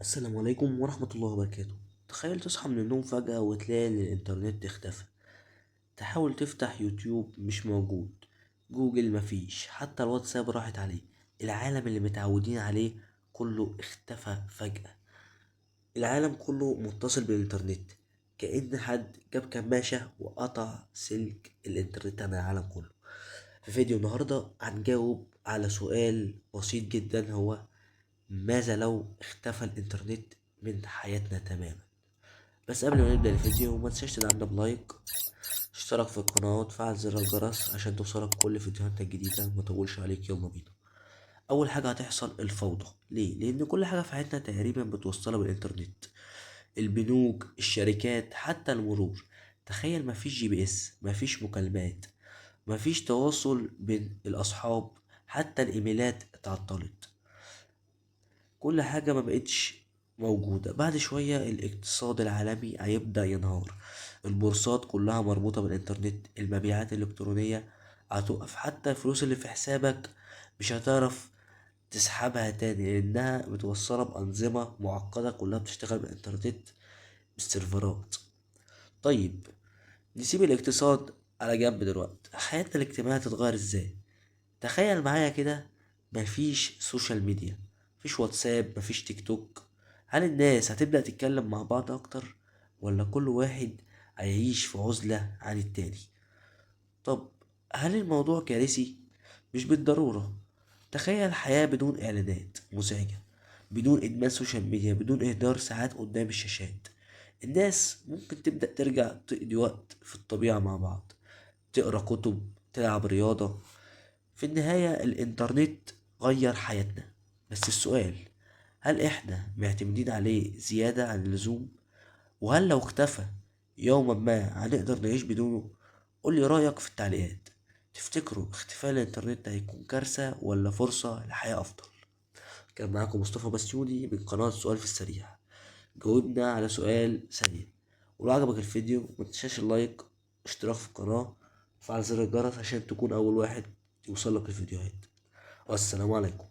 السلام عليكم ورحمة الله وبركاته. تخيل تصحى من النوم فجأة وتلاقي إن الإنترنت اختفى. تحاول تفتح يوتيوب مش موجود، جوجل مفيش، حتى الواتساب راحت عليه. العالم اللي متعودين عليه كله اختفى فجأة. العالم كله متصل بالإنترنت، كأن حد جاب كماشة وقطع سلك الإنترنت عن العالم كله. في فيديو النهاردة هنجاوب على سؤال بسيط جدا، هو ماذا لو اختفى الإنترنت من حياتنا تماما؟ بس قبل ما نبدأ الفيديو ما تنساش تدعمنا بلايك، اشترك في القناة وتفعل زر الجرس عشان توصلك كل فيديوهاتنا الجديدة. ما طولش عليك، يلا بينا. أول حاجة هتحصل الفوضى. ليه؟ لأن كل حاجة في حياتنا تقريبا بتوصلها بالإنترنت. البنوك، الشركات، حتى المرور. تخيل مفيش جي بي اس، مفيش مكالمات، مفيش تواصل بين الأصحاب، حتى الإيميلات اتعطلت. كل حاجة ما بقتش موجودة. بعد شوية الاقتصاد العالمي هيبدأ ينهار. البورصات كلها مربوطة بالإنترنت، المبيعات الإلكترونية هتقف، حتى الفلوس اللي في حسابك مش هتعرف تسحبها تاني لأنها متوصلة بأنظمة معقدة كلها بتشتغل بالإنترنت بالسيرفرات. طيب، نسيب الاقتصاد على جنب دلوقتي، حياتنا الاجتماعية هتتغير ازاي؟ تخيل معايا كده، مفيش سوشيال ميديا، مفيش واتساب، مفيش تيك توك. هل الناس هتبدأ تتكلم مع بعض أكتر، ولا كل واحد هيعيش في عزلة عن التاني؟ طب، هل الموضوع كارثي؟ مش بالضرورة. تخيل حياة بدون إعلانات مزعجة، بدون إدمان سوشيال ميديا، بدون إهدار ساعات قدام الشاشات. الناس ممكن تبدأ ترجع تقضي وقت في الطبيعة مع بعض، تقرأ كتب، تلعب رياضة. في النهاية الإنترنت غير حياتنا، بس السؤال، هل إحنا معتمدين عليه زيادة عن اللزوم؟ وهل لو اختفى يوما ما هنقدر نعيش بدونه؟ قولي رأيك في التعليقات. تفتكروا اختفاء الإنترنت هيكون كارثة ولا فرصة لحياة أفضل؟ كان معاكم مصطفى بسيوني من قناة سؤال في السريع. جاوبنا على سؤال سريع. ولو عجبك الفيديو متنساش اللايك، اشتراك في القناة، وفعل زر الجرس عشان تكون أول واحد يوصلك الفيديوهات. والسلام عليكم.